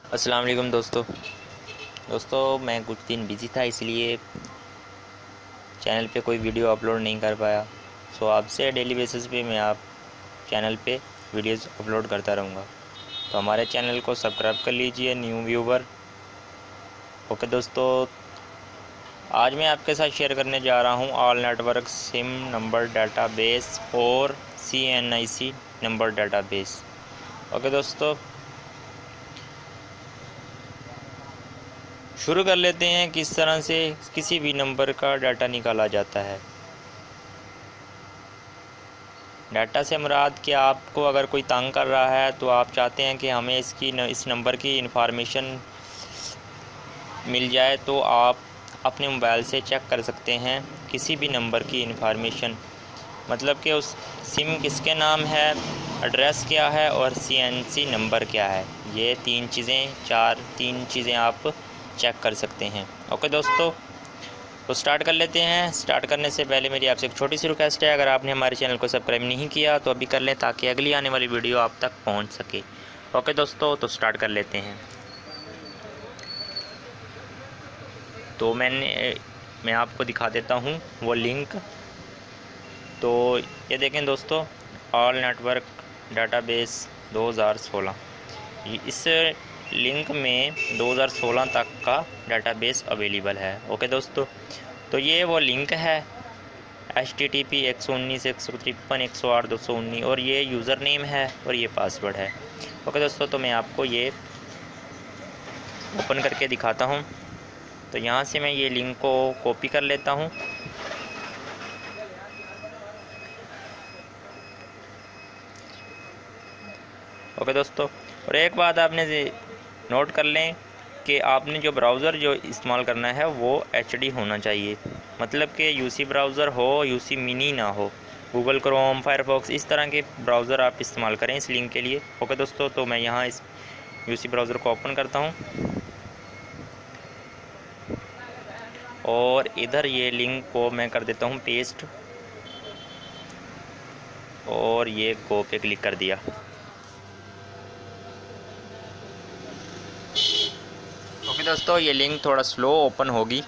अस्सलाम वालेकुम दोस्तों मैं कुछ दिन बिज़ी था, इसलिए चैनल पे कोई वीडियो अपलोड नहीं कर पाया। आपसे डेली बेसिस पे मैं आप चैनल पे वीडियोस अपलोड करता रहूँगा। तो हमारे चैनल को सब्सक्राइब कर लीजिए न्यू व्यूवर। ओके दोस्तों, आज मैं आपके साथ शेयर करने जा रहा हूँ all network SIM number database और CNIC नंबर डाटाबेस। ओके दोस्तों, शुरू कर लेते हैं किस तरह से किसी भी नंबर का डाटा निकाला जाता है। डाटा से मुराद कि आपको अगर कोई तंग कर रहा है तो आप चाहते हैं कि हमें इस नंबर की इंफॉर्मेशन मिल जाए, तो आप अपने मोबाइल से चेक कर सकते हैं किसी भी नंबर की इंफॉर्मेशन, मतलब कि उस सिम किसके नाम है, एड्रेस क्या है और CNC नंबर क्या है। ये तीन चीज़ें आप चेक कर सकते हैं। ओके दोस्तों, तो स्टार्ट कर लेते हैं। स्टार्ट करने से पहले मेरी आपसे एक छोटी सी रिक्वेस्ट है, अगर आपने हमारे चैनल को सब्सक्राइब नहीं किया तो अभी कर लें, ताकि अगली आने वाली वीडियो आप तक पहुंच सके। ओके दोस्तों, तो स्टार्ट कर लेते हैं। तो मैं आपको दिखा देता हूं वो लिंक। तो ये देखें दोस्तों, ऑल नेटवर्क डाटाबेस 2016, इस लिंक में 2016 तक का डाटाबेस अवेलेबल है। ओके दोस्तों, तो ये वो लिंक है HTTP 119.153.108.219, और ये यूज़र नेम है और ये पासवर्ड है। ओके दोस्तों, तो मैं आपको ये ओपन करके दिखाता हूँ। तो यहाँ से मैं ये लिंक को कॉपी कर लेता हूँ। ओके दोस्तों, और एक बात आपने नोट कर लें कि आपने जो ब्राउज़र जो इस्तेमाल करना है वो HD होना चाहिए, मतलब कि UC ब्राउज़र हो, UC मिनी ना हो। गूगल क्रोम, फायरफॉक्स, इस तरह के ब्राउज़र आप इस्तेमाल करें इस लिंक के लिए। ओके दोस्तों, तो मैं यहाँ इस UC ब्राउज़र को ओपन करता हूँ और इधर ये लिंक को मैं कर देता हूँ पेस्ट, और ये गो पे क्लिक कर दिया। ओके दोस्तों, ये लिंक थोड़ा स्लो ओपन होगी।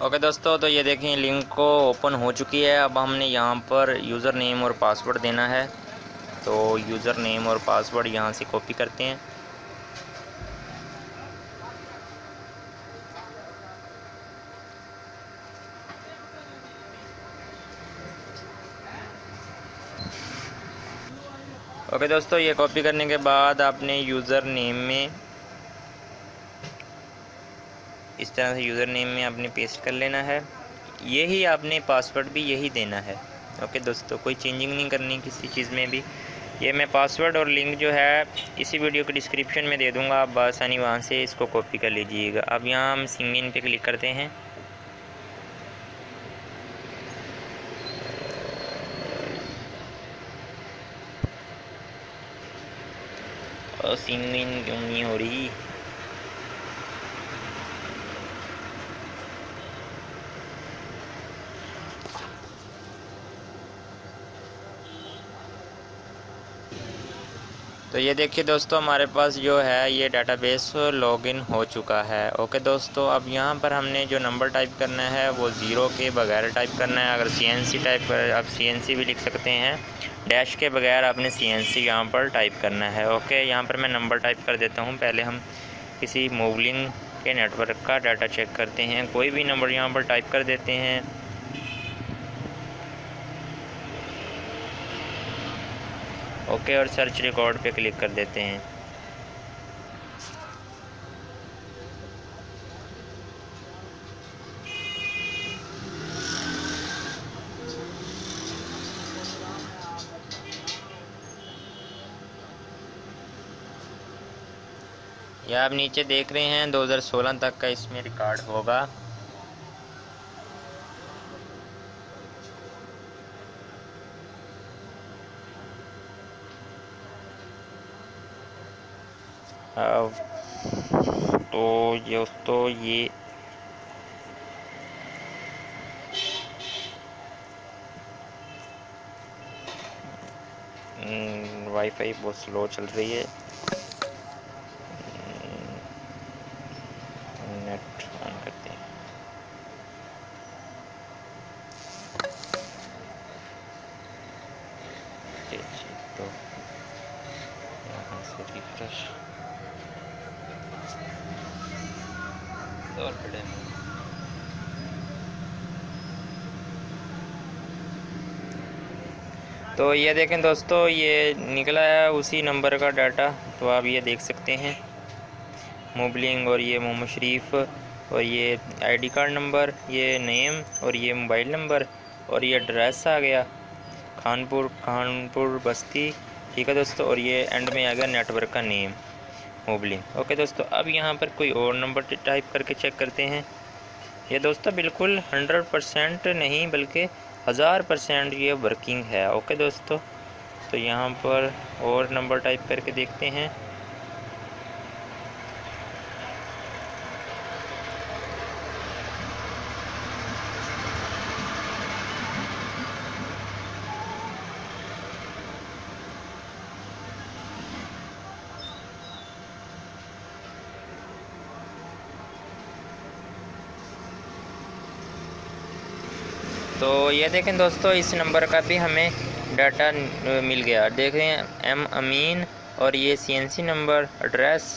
ओके दोस्तों, तो ये देखें लिंक को ओपन हो चुकी है। अब हमने यहाँ पर यूज़र नेम और पासवर्ड देना है। तो यूज़र नेम और पासवर्ड यहाँ से कॉपी करते हैं। ओके दोस्तों, ये कॉपी करने के बाद आपने यूज़र नेम में इस तरह से यूज़र नेम में आपने पेस्ट कर लेना है। यही आपने पासवर्ड भी यही देना है। ओके दोस्तों, कोई चेंजिंग नहीं करनी किसी चीज़ में भी। ये मैं पासवर्ड और लिंक जो है इसी वीडियो के डिस्क्रिप्शन में दे दूंगा, आप बआसानी वहाँ से इसको कॉपी कर लीजिएगा। अब यहाँ हम सिंग इन पे क्लिक करते हैं। और सिंग इन क्यों नहीं हो रही? तो ये देखिए दोस्तों, हमारे पास जो है ये डाटाबेस लॉगिन हो चुका है। ओके दोस्तों, अब यहाँ पर हमने जो नंबर टाइप करना है वो 0 के बगैर टाइप करना है। अगर CNC टाइप कर, आप CNC भी लिख सकते हैं। डैश के बगैर आपने CNC यहाँ पर टाइप करना है। ओके, यहाँ पर मैं नंबर टाइप कर देता हूँ। पहले हम किसी मोबलिंग के नेटवर्क का डाटा चेक करते हैं। कोई भी नंबर यहाँ पर टाइप कर देते हैं। ओके, और सर्च रिकॉर्ड पे क्लिक कर देते हैं। यह आप नीचे देख रहे हैं 2016 तक का इसमें रिकॉर्ड होगा। तो दोस्तों ये वाईफाई बहुत स्लो चल रही है। नेट ऑन करते हैं। तो यहाँ से रिफ्रेश और खड़े हैं। तो ये देखें दोस्तों, ये निकला है उसी नंबर का डाटा। तो आप ये देख सकते हैं मोबलिंग, और ये मोहम्मद शरीफ, और ये आईडी कार्ड नंबर, ये नेम, और ये मोबाइल नंबर, और ये एड्रेस आ गया खानपुर बस्ती। ठीक है दोस्तों, और ये एंड में आ गया नेटवर्क का नेम मोबलिंग। ओके दोस्तों, अब यहाँ पर कोई और नंबर टाइप करके चेक करते हैं। ये दोस्तों बिल्कुल 100% नहीं बल्कि 1000% ये वर्किंग है। ओके दोस्तों, तो यहाँ पर और नंबर टाइप करके देखते हैं। तो ये देखें दोस्तों, इस नंबर का भी हमें डाटा मिल गया। देखें एम अमीन, और ये CNC नंबर, एड्रेस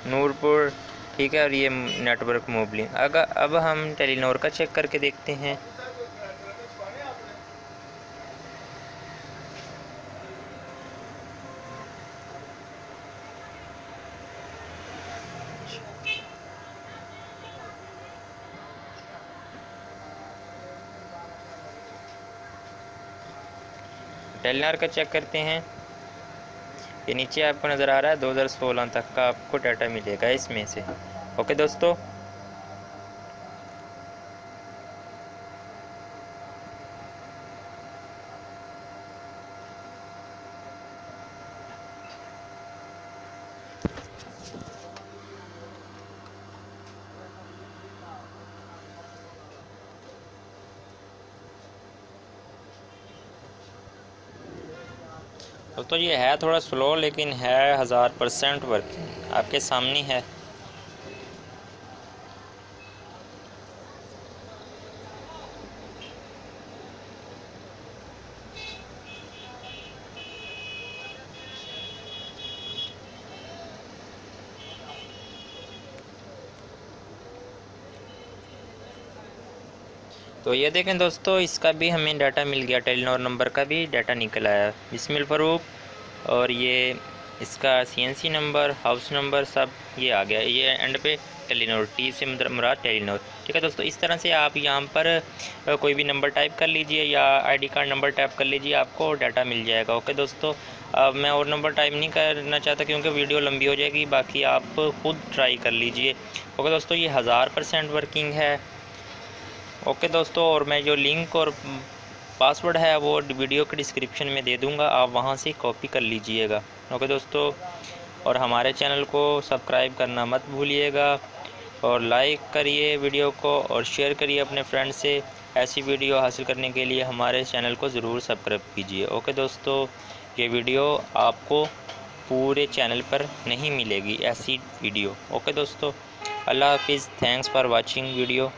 नूरपुर। ठीक है, और ये नेटवर्क मोबलिंग। अब हम टेलीनॉर का चेक करके देखते हैं। टेलीनॉर का चेक करते हैं। ये नीचे आपको नज़र आ रहा है 2016 तक का आपको डाटा मिलेगा इसमें से। ओके दोस्तों, ये है थोड़ा स्लो, लेकिन है 1000% वर्किंग, आपके सामने है। तो ये देखें दोस्तों, इसका भी हमें डाटा मिल गया। टेलीनॉर नंबर का भी डाटा निकल आया, बिस्मिल फ़ारूक, और ये इसका CNC नंबर, हाउस नंबर, सब ये आ गया। ये एंड पे टेलीनॉर, T से मुराद टेलीनॉर। ठीक है दोस्तों, इस तरह से आप यहाँ पर कोई भी नंबर टाइप कर लीजिए या ID कार्ड नंबर टाइप कर लीजिए, आपको डाटा मिल जाएगा। ओके दोस्तों, अब मैं और नंबर टाइप नहीं करना चाहता क्योंकि वीडियो लंबी हो जाएगी, बाकी आप खुद ट्राई कर लीजिए। ओके दोस्तों, ये 1000% वर्किंग है। ओके दोस्तों, और मैं जो लिंक और पासवर्ड है वो वीडियो के डिस्क्रिप्शन में दे दूंगा, आप वहां से कॉपी कर लीजिएगा। ओके दोस्तों, और हमारे चैनल को सब्सक्राइब करना मत भूलिएगा, और लाइक करिए वीडियो को, और शेयर करिए अपने फ्रेंड से। ऐसी वीडियो हासिल करने के लिए हमारे चैनल को ज़रूर सब्सक्राइब कीजिए। ओके दोस्तों, ये वीडियो आपको पूरे चैनल पर नहीं मिलेगी ऐसी वीडियो। ओके दोस्तों, अल्लाह हाफिज़, थैंक्स फॉर वाचिंग वीडियो।